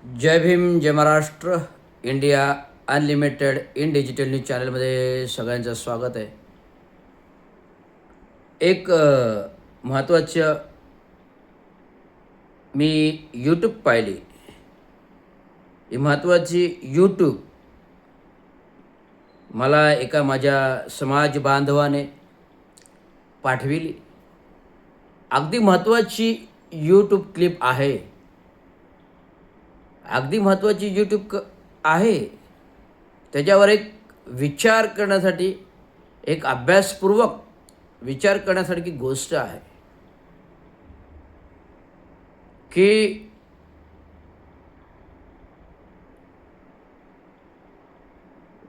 जय भीम, जय Maharashtra. India unlimited in digital news चॅनलमध्ये सगळ्यांचं स्वागत आहे. एक महत्त्वाचं मी यूट्यूब पाहिली. ही महत्त्वाची यूट्यूब मला एका माझ्या समाज बांधवाने पाठविली. अगदी महत्त्वाची यूट्यूब क्लिप आहे. अगदी महत्त्वाची यूट्यूब आहे. त्याच्यावर एक विचार करण्यासाठी, एक अभ्यासपूर्वक विचार करण्यासारखी गोष्ट आहे की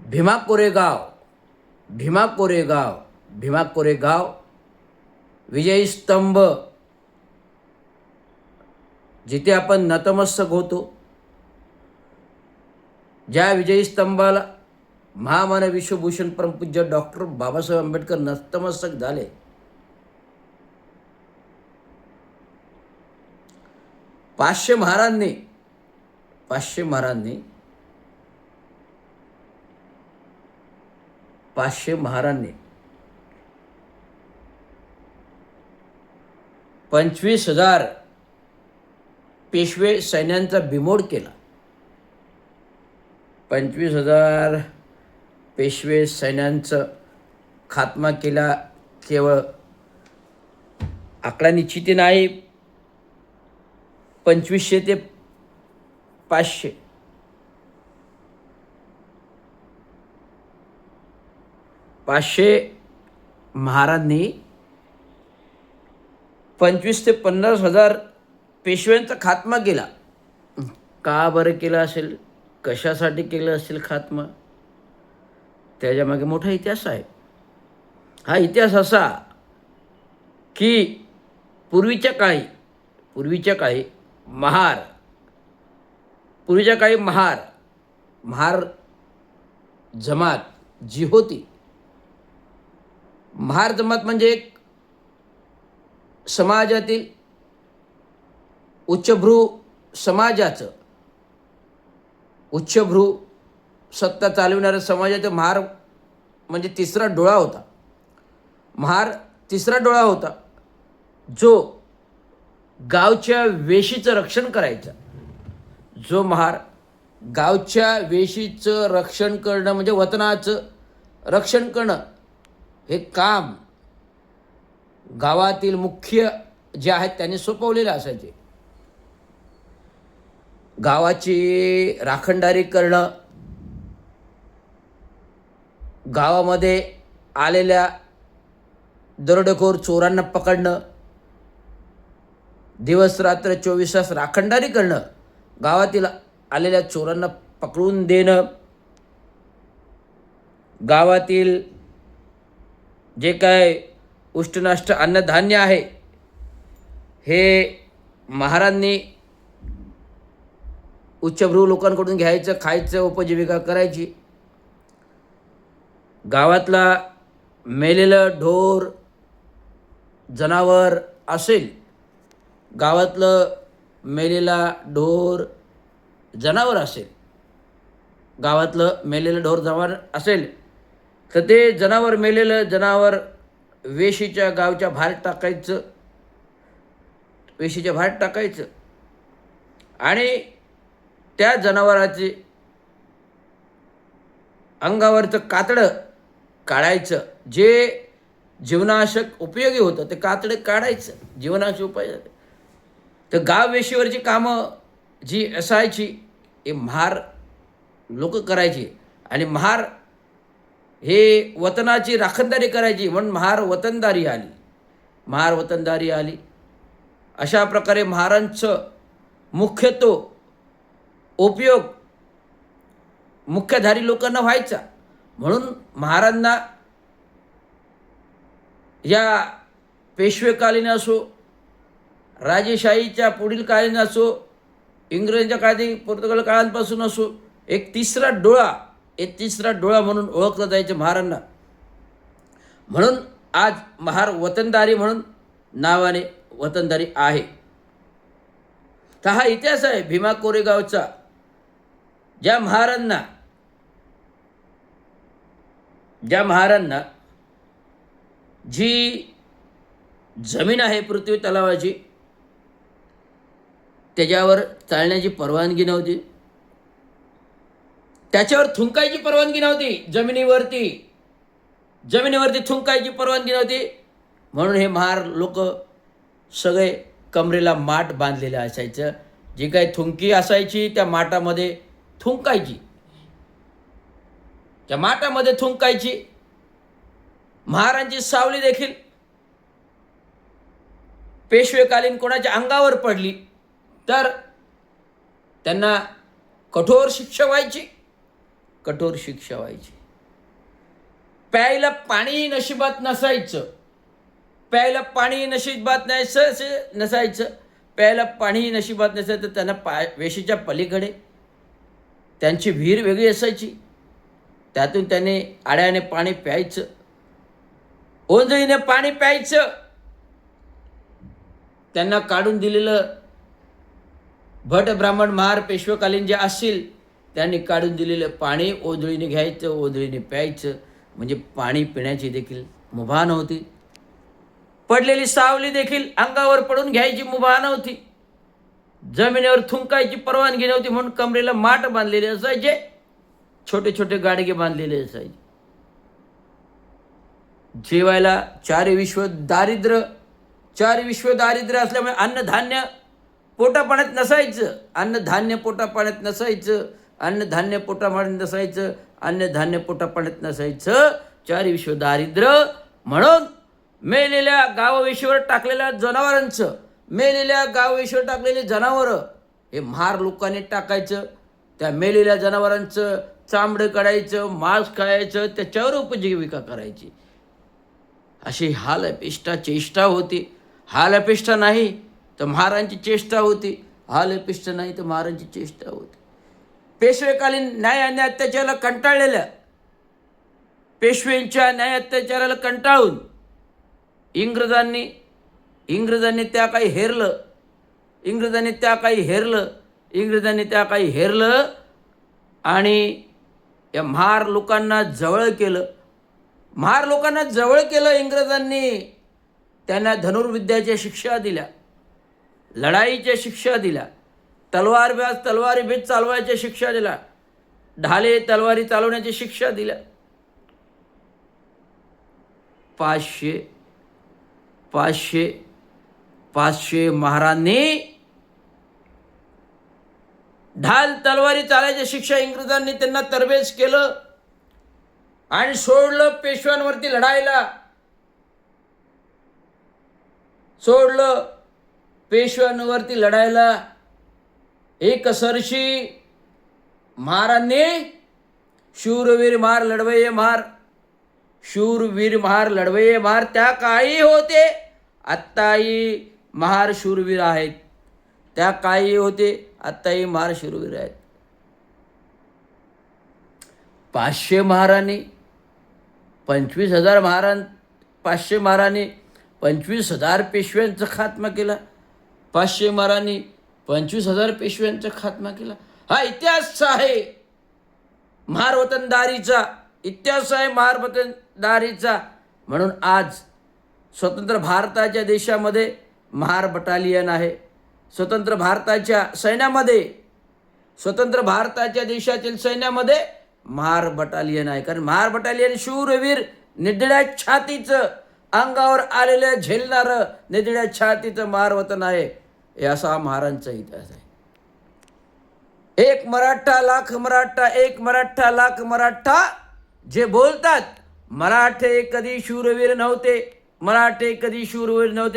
भीमा कोरेगाव, भीमा कोरेगाव, भीमा कोरेगाव विजयी स्तंभ जिथे आपण नतमस्तक होतो, ज्या विजयी स्तंभाला महामानव विश्वभूषण परमपूज्य डॉक्टर बाबासाहेब आंबेडकर नतमस्तक झाले, पाचशे महारांनी 25,000 पेशवे सैन्यांचा बिमोड केला. 25,000 पेशवे सैन्यांचा खात्मा केला. केवळ आकडा निश्चिती नाही, 2500 ते 500. महारांनी 25,000 ते 50,000 पेशव्यांचा खात्मा केला. का बरं केला असेल, कशासाठी केलं असेल खात्मा, त्याच्यामागे मोठा इतिहास आहे. हा इतिहास असा की पूर्वीच्या काळी महार जमात जी होती, महार जमात म्हणजे एक समाजातील उच्चभ्रू समाजाचं, उच्चभ्रू सत्ता चालविणाऱ्या समाजाचं महार म्हणजे तिसरा डोळा होता. महार तिसरा डोळा होता जो गावच्या वेशीचं रक्षण करायचा. जो महार गावच्या वेशीचं रक्षण करणं म्हणजे वतनाचं रक्षण करणं हे काम गावातील मुख्य जे आहेत त्यांनी सोपवलेले असायचे. गावाची राखणदारी करणं, गावामध्ये आलेल्या दरोडेखोर चोरांना पकडणं, दिवस रात्र 24 तास राखणदारी करणं, गावातील आलेल्या चोरांना पकडून देणं, गावातील जे काय उष्टनाष्ट अन्नधान्य आहे हे महारांनी उच्चभ्रू लोकांकडून घ्यायचं, खायचं, उपजीविका करायची. गावातला मेलेलं ढोर जनावर असेल, गावातलं मेलेला ढोर जनावर असेल तर ते मेलेलं जनावर वेशीच्या गावच्या बाहेर टाकायचं आणि त्या जनावराचे अंगावरचं कातडं काढायचं. जे जीवनाशक उपयोगी होतं ते कातडं काढायचं, जीवनाशक उपयोग. तर गाव वेशीवरची कामं जी असायची हे महार लोक करायची आणि महार हे वतनाची राखणदारी करायची, म्हणून महार वतनदारी आली. अशा प्रकारे महारांचं मुख्यत्व उपयोग मुख्यधारी लोकांना व्हायचा. म्हणून महारांना या पेशवेकालीन असो, राजेशाहीच्या पुढील कालीन असो, इंग्रजांच्या काळातील पोर्तुगाल काळांपासून असो, एक तिसरा डोळा म्हणून ओळखलं जायचं महारांना. म्हणून आज महार वतनदारी म्हणून नावाने वतनदारी आहे. तर हा इतिहास आहे भीमा कोरेगावचा. ज्या महारांना जी जमीन आहे पृथ्वी तलावाची त्याच्यावर चालण्याची परवानगी नव्हती, त्याच्यावर थुंकायची परवानगी नव्हती, जमिनीवरती थुंकायची परवानगी नव्हती. म्हणून हे महार लोक सगळे कमरेला माठ बांधलेलं असायचं. जी काही थुंकी असायची त्या माठामध्ये थुंकायची, त्या माठामध्ये थुंकायची. महारांची सावली देखील पेशवेकालीन कोणाच्या अंगावर पडली तर त्यांना कठोर शिक्षा व्हायची. प्यायला पाणी नशिबात नसायचं, प्यायला पाणी नशिबात नसायचं तर त्यांना वेशीच्या पलीकडे त्यांची विहीर वेगळी असायची, त्यातून त्याने आड्याने पाणी प्यायचं, ओंजळीने पाणी प्यायचं. त्यांना काढून दिलेलं भट ब्राह्मण महार पेशवेकालीन जे असतील त्यांनी काढून दिलेलं पाणी ओंजळीने घ्यायचं, ओंजळीने प्यायचं. म्हणजे पाणी पिण्याची देखील मुभा नव्हती. पडलेली सावली देखील अंगावर पडून घ्यायची मुभा नव्हती. जमिनीवर थुंकायची परवानगी नव्हती. म्हणून कमरेला माठ बांधलेले असायचे, छोटे छोटे गाडगे बांधलेले असायचे. जेवायला चारी विश्व दारिद्र्य असल्यामुळे अन्नधान्य पोटापाण्यात नसायचं. चारी विश्व दारिद्र्य. म्हणून मेलेल्या गाववेशीवर टाकलेल्या जनावरं हे महार लोकांनी टाकायचं. त्या मेलेल्या जनावरांचं चामडं काढायचं, मांस खायचं, त्याच्यावर उपजीविका करायची. अशी हालअपेष्टा चेष्टा होती. हालअपेष्टा नाही तर महारांची चेष्टा होती. पेशवेकालीन न्याय आणि अत्याचाराला कंटाळलेल्या, पेशव्यांच्या न्याय अत्याचाराला कंटाळून इंग्रजांनी त्या काही हेरलं आणि या महार लोकांना जवळ केलं. इंग्रजांनी त्यांना धनुर्विद्याच्या शिक्षा दिल्या, लढाईच्या शिक्षा दिल्या, तलवारी भेद चालवायच्या शिक्षा दिल्या, ढाले तलवारी चालवण्याची शिक्षा दिल्या. 500 महारांनी ढाल तलवारी चालायची शिक्षा इंग्रजांनी त्यांना तरबेज केलं आणि सोडलं पेशव्यांवरती लढायला. एक सरशी महारांनी शूरवीर महार लढवय्ये महार त्या काळी होते. आत्ताही महार शूरवीर आहेत. 500 महारांनी 25,000 पेशव्यांचा खात्मा केला. 500 महारांनी 25,000 पेशव्यांचा खात्मा केला. हा इतिहास आहे महार वतनदारीचा. म्हणून आज स्वतंत्र भारताच्या देशामध्ये महार बटालियन आहे. स्वतंत्र भारताच्या देशातील सैन्यामध्ये महार बटालियन आहे. कारण महार बटालियन शूरवीर, निधड्या छातीचं, अंगावर आलेलं झेलणारं, निधड्या छातीचं महार वतन आहे. हे असा महारांचा इतिहास आहे. एक मराठा लाख मराठा जे बोलतात मराठे कधी शूरवीर नव्हते,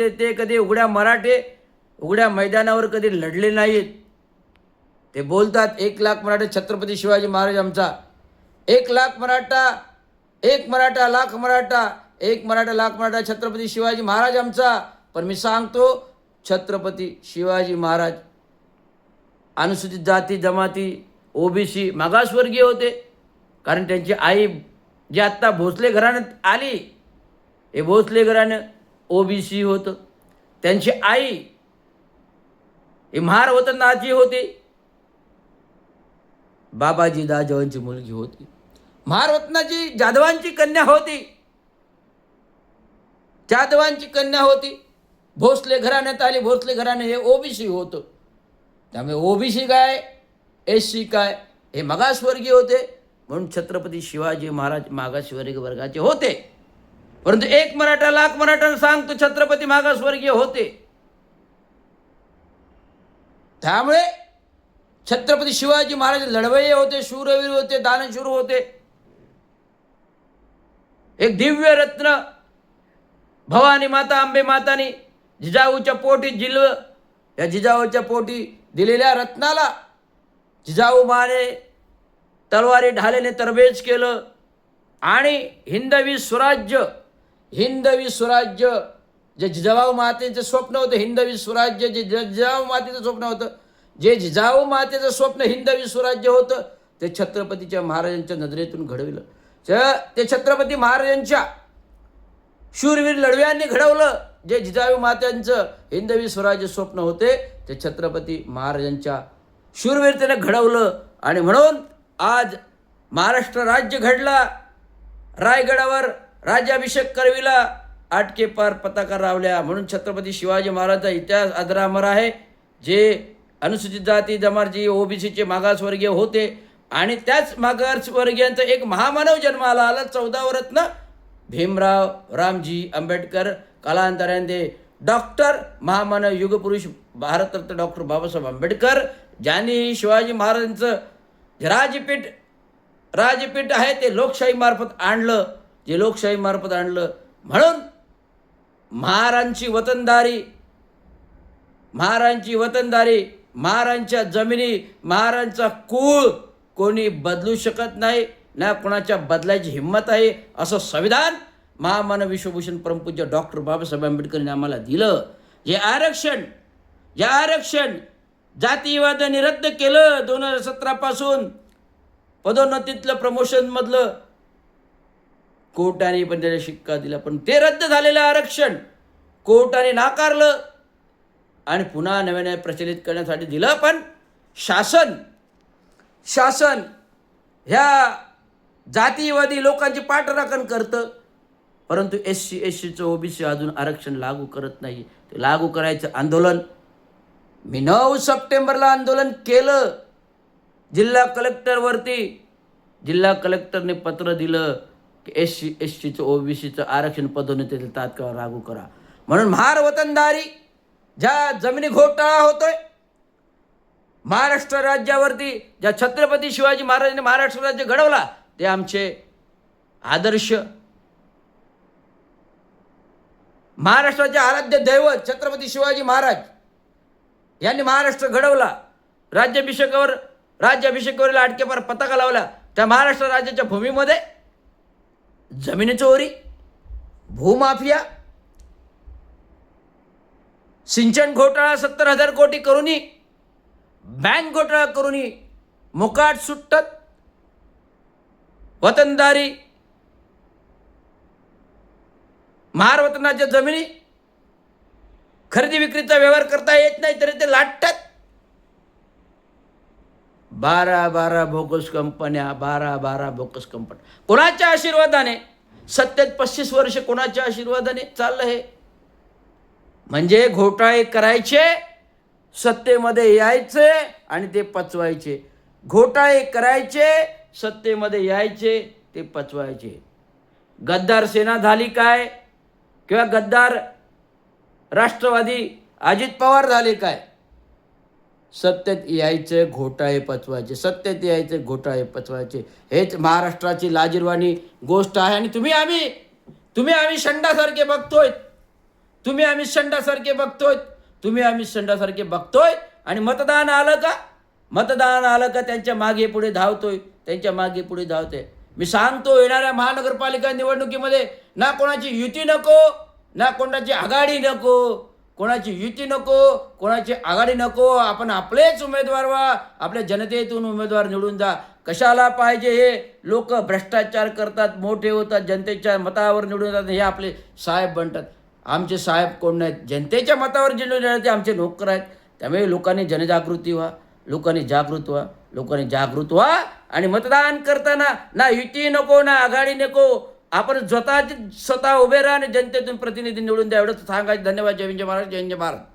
ते कधी उघड्या मैदानावर कधी लढले नाहीत. ते बोलतात 1 लाख मराठा छत्रपती शिवाजी महाराज आमचा, 1 लाख मराठा, 1 मराठा लाख मराठा छत्रपती शिवाजी महाराज आमचा. पण मी सांगतो छत्रपती शिवाजी महाराज अनुसूचित जाती जमाती ओबीसी मागासवर्गीय होते. कारण त्यांची आई जी आत्ता भोसले घराण्यात आली, हे भोसले घराणं ओबीसी होतं. त्यांची आई ही महार वतनाची होती, बाबाजी दाजवांची मुलगी होती. महार वतनाची जाधवांची कन्या होती, जाधवांची कन्या होती. भोसले घराण्यात आली. भोसले घराणे हे ओबीसी होतं. त्यामुळे ओबीसी काय, एससी काय, हे मागासवर्गीय होते. म्हणून छत्रपती शिवाजी महाराज मागासवर्गीय वर्गाचे होते. परंतु एक मराठा लाख मराठा सांगतो छत्रपती मागासवर्गीय होते. त्यामुळे छत्रपती शिवाजी महाराज लढवय्ये होते, शूरवीर होते, दानशूर होते. एक दिव्य रत्न भवानी माता अंबे मातानी जिजाऊच्या पोटी जिलव, या जिजाऊच्या पोटी दिलेल्या रत्नाला जिजाऊ माने तलवारी ढालेने तरबेज केलं आणि हिंदवी स्वराज्य जे जिजाऊ मातेचं स्वप्न होतं, हिंदवी स्वराज्य जे जिजाऊ मातेचं स्वप्न होतं, जे जिजाऊ मातेचं स्वप्न हिंदवी स्वराज्य होतं, ते छत्रपतीच्या महाराजांच्या नजरेतून घडविलं. ते छत्रपती महाराजांच्या शूरवीर लढव्यांनी घडवलं. जे जिजाऊ मात्यांचं हिंदवी स्वराज्य स्वप्न होते, ते छत्रपती महाराजांच्या शूरवीरतेने घडवलं. आणि म्हणून आज महाराष्ट्र राज्य घडला. रायगडावर राज्याभिषेक करविला, आटके पार पताका रावल्या. म्हणून छत्रपती शिवाजी महाराजांचा इतिहास अजरामर आहे. जे अनुसूचित जाती जमाती ओबीसीचे मागासवर्गीय होते आणि त्याच मागासवर्गीयांचा एक महामानव जन्माला आला. 14 रत्न भीमराव रामजी आंबेडकर, कालांतराने डॉक्टर महामानव युगपुरुष भारतरत्न डॉक्टर बाबासाहेब आंबेडकर, ज्यांनी शिवाजी महाराजांचं राजपीठ आहे ते लोकशाही मार्फत आणलं. जे लोकशाही मार्फत आणलं म्हणून महारांची वतनदारी, महारांच्या जमिनी, महारांचा कुळ कोणी बदलू शकत नाही, ना कोणाच्या बदलायची हिंमत आहे, असं संविधान महामानव विश्वभूषण परमपूज्य डॉक्टर बाबासाहेब आंबेडकरांनी आम्हाला दिलं. जे आरक्षण जातीवादाने रद्द केलं 2017 पासून, पदोन्नतीतलं प्रमोशनमधलं कोर्टाने पण त्याला शिक्का दिला. पण ते रद्द झालेलं आरक्षण कोर्टाने नाकारलं आणि पुन्हा नव्याने प्रचलित करण्यासाठी दिलं. पण शासन ह्या जातीवादी लोकांची पाठराखण करतं, परंतु एससीचं ओबीसी अजून आरक्षण लागू करत नाही. ते लागू करायचं आंदोलन मी 9 सप्टेंबरला आंदोलन केलं जिल्हा कलेक्टरने पत्र दिलं की एससीचं ओबीसीचं आरक्षण पदोन्नतीतील तात्काळ लागू करा. म्हणून महार वतनदारी ज्या जमिनी घोटाळा होतोय, महाराष्ट्र राज्यावरती ज्या छत्रपती शिवाजी महाराजांनी महाराष्ट्र राज्य घडवला, ते आमचे आदर्श, महाराष्ट्राचे आराध्य दैवत छत्रपती शिवाजी महाराज यांनी महाराष्ट्र घडवला. राज्याभिषेकावर आटकेपार पताका लावला. त्या महाराष्ट्र राज्याच्या भूमीमध्ये जमिनी चोरी, भूमाफिया, सिंचन घोटाळा 70,000 कोटी करूनही, बँक घोटाळा करूनही मुकाट सुटतात. वतनदारी, महार वतनाच्या जमिनी खरेदी विक्रीचा व्यवहार करता येत नाही तरी ते लाटतात. 12 बोगस कंपन्या, 12 बोगस कंपन्या. कोणाच्या आशीर्वादाने, सत्तेत 35 वर्ष कोणाच्या आशीर्वादाने चाललं हे? म्हणजे घोटाळे करायचे, सत्तेमध्ये यायचे आणि ते पचवायचे. घोटाळे करायचे, सत्तेमध्ये यायचे, ते पचवायचे. गद्दार सेना झाली काय, किंवा गद्दार राष्ट्रवादी अजित पवार झाले काय? सत्तेत यायचे, घोटाळे पचवायचे, सत्तेत यायचे, घोटाळे पचवायचे. हेच महाराष्ट्राची लाजिरवाणी गोष्ट आहे. आणि तुम्ही आम्ही शंडासारखे बघतोय. आणि मतदान आलं का त्यांच्या मागे पुढे धावतोय. मी सांगतो, येणाऱ्या महानगरपालिका निवडणुकीमध्ये ना कोणाची युती नको, ना कोणाची आघाडी नको. आपण आपलेच उमेदवार व्हा, आपल्या जनतेतून उमेदवार निवडून जा. कशाला पाहिजे हे? लोक भ्रष्टाचार करतात, मोठे होतात, जनतेच्या मतावर निवडून जातात, हे आपले साहेब बनतात. आमचे साहेब कोण नाहीत, जनतेच्या मतावर निवडून येणारे आमचे नोकर आहेत. त्यामुळे लोकांनी जनजागृती व्हा, लोकांनी जागृत व्हा, लोकांनी जागृत व्हा आणि मतदान करताना ना युती नको ना आघाडी नको, आपण स्वतः उभे राहा आणि जनतेतून प्रतिनिधी निवडून द्या. एवढंच सांगायचं. धन्यवाद. जय हिंद, जय महाराज. जय हिंद, जय भारत.